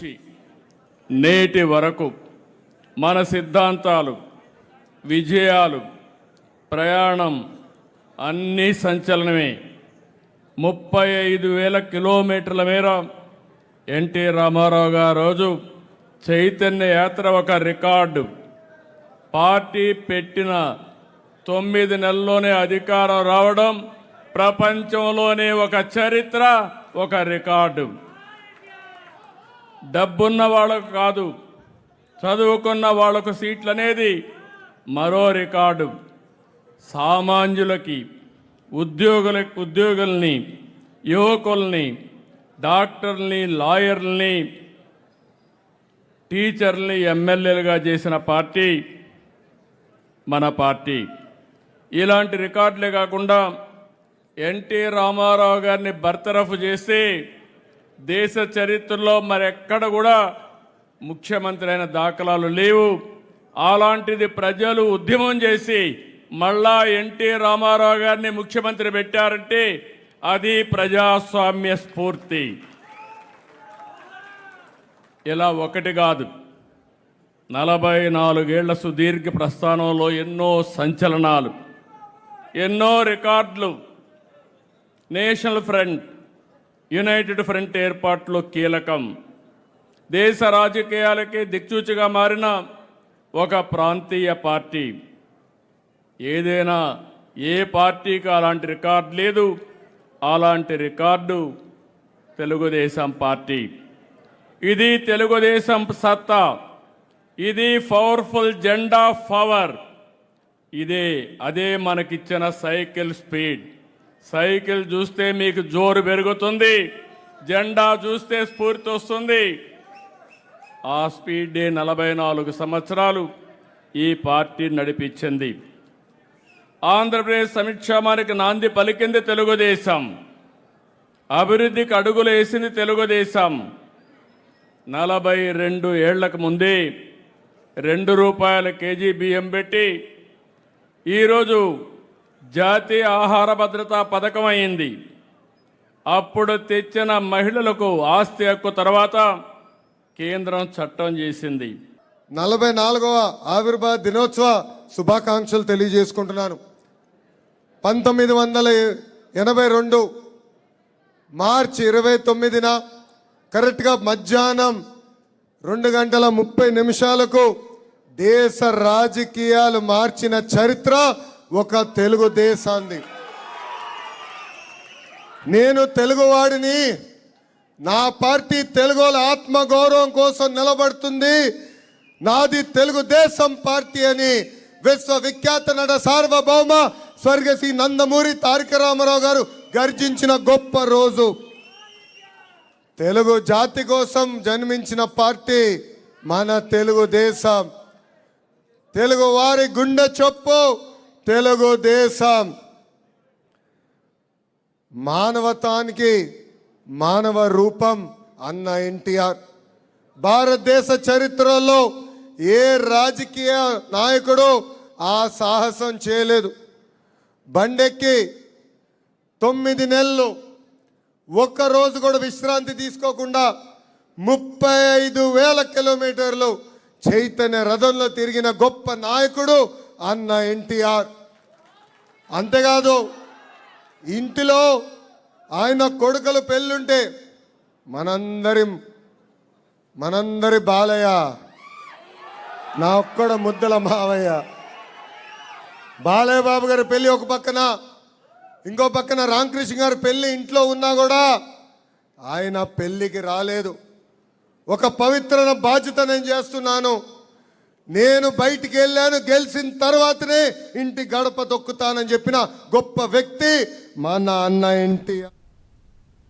నుంచి నేటి వరకు మన సిద్ధాంతాలు, విజయాలు, ప్రయాణం అన్నీ సంచలనమే. 35,000 కిలోమీటర్ల మేర ఎన్టీ రామారావు గారు రోజు చైతన్య యాత్ర ఒక రికార్డు. పార్టీ పెట్టిన 9 నెలల్లోనే అధికారం రావడం ప్రపంచంలోనే ఒక చరిత్ర, ఒక రికార్డు. డబ్బున్న వాళ్ళకు కాదు, చదువుకున్న వాళ్లకు సీట్లు అనేది మరో రికార్డు. సామాన్యులకి, ఉద్యోగుల్ని, యువకుల్ని, డాక్టర్ని, లాయర్లని, టీచర్ని ఎమ్మెల్యేలుగా చేసిన పార్టీ మన పార్టీ. ఇలాంటి రికార్డులే కాకుండా ఎన్టీ రామారావు గారిని బర్తరఫ్ చేసి దేశ చరిత్రలో మరెక్కడ కూడా ముఖ్యమంత్రి అయిన దాఖలాలు లేవు. అలాంటిది ప్రజలు ఉద్యమం చేసి మళ్ళా ఎన్టీ రామారావు గారిని ముఖ్యమంత్రి పెట్టారంటే అది ప్రజాస్వామ్య స్ఫూర్తి. ఇలా ఒకటి కాదు, 44 ఏళ్ల సుదీర్ఘ ప్రస్థానంలో ఎన్నో సంచలనాలు, ఎన్నో రికార్డులు. నేషనల్ ఫ్రంట్, యునైటెడ్ ఫ్రంట్ ఏర్పాటులో కీలకం. దేశ రాజకీయాలకి దిక్సూచిగా మారిన ఒక ప్రాంతీయ పార్టీ. ఏదైనా ఏ పార్టీకి అలాంటి రికార్డు లేదు. అలాంటి రికార్డు తెలుగుదేశం పార్టీ. ఇది తెలుగుదేశం సత్తా. ఇది పవర్ఫుల్ జెండా ఆఫ్ పవర్. అదే మనకిచ్చిన సైకిల్ స్పీడ్. సైకిల్ చూస్తే మీకు జోరు పెరుగుతుంది, జెండా చూస్తే స్ఫూర్తి వస్తుంది. ఆ స్పీడే 44 సంవత్సరాలు ఈ పార్టీ నడిపించింది. ఆంధ్రప్రదేశ్ సంక్షేమానికి నాంది పలికింది తెలుగుదేశం. అభివృద్ధికి అడుగులు వేసింది తెలుగుదేశం. 42 ఏళ్లకు ముందే ₹2 కేజీ బియ్యం పెట్టి ఈరోజు జాతీయ ఆహార భద్రతా పథకం అయింది. అప్పుడు తెచ్చిన మహిళలకు ఆస్తి హక్కు తర్వాత కేంద్రం చట్టం చేసింది. 44వ ఆవిర్భావ దినోత్సవ శుభాకాంక్షలు తెలియజేసుకుంటున్నాను. 1982 మార్చి 29న కరెక్ట్గా మధ్యాహ్నం 2:30 దేశ రాజకీయాలు మార్చిన చరిత్ర ఒక తెలుగుదేశాంది. నేను తెలుగువాడిని, నా పార్టీ తెలుగుల ఆత్మగౌరవం కోసం నిలబడుతుంది, నాది తెలుగుదేశం పార్టీ అని విశ్వవిఖ్యాత నట సార్వభౌమ స్వర్గశ్రీ నందమూరి తారక రామారావు గారు గర్జించిన గొప్ప రోజు. తెలుగు జాతి కోసం జన్మించిన పార్టీ మన తెలుగుదేశం. తెలుగు వారి గుండె చొప్పు తెలుగుదేశం. మానవతానికి మానవ రూపం అన్న ఎన్టీఆర్. భారతదేశ చరిత్రలో ఏ రాజకీయ నాయకుడు ఆ సాహసం చేయలేదు. బండెక్కి 9 నెలలు ఒక్కరోజు కూడా విశ్రాంతి తీసుకోకుండా 35,000 కిలోమీటర్లు చైతన్య రథంలో తిరిగిన గొప్ప నాయకుడు అన్న ఎన్టీఆర్. అంతేకాదు, ఇంటిలో ఆయన కొడుకులు పెళ్ళుంటే మనందరి బాలయ్య, నా ఒక్కడ ముద్దల మావయ్య, బాలయ్య బాబు గారి పెళ్ళి ఒక పక్కన, ఇంకో పక్కన రామకృష్ణ గారి పెళ్ళి ఇంట్లో ఉన్నా కూడా ఆయన పెళ్ళికి రాలేదు. ఒక పవిత్రమైన బాధ్యత నేను చేస్తున్నాను. నేను బయటికి వెళ్ళాను, గెలిచిన తర్వాతనే ఇంటి గడప తొక్కుతానని చెప్పిన గొప్ప వ్యక్తి మన అన్న ఎన్టీఆర్.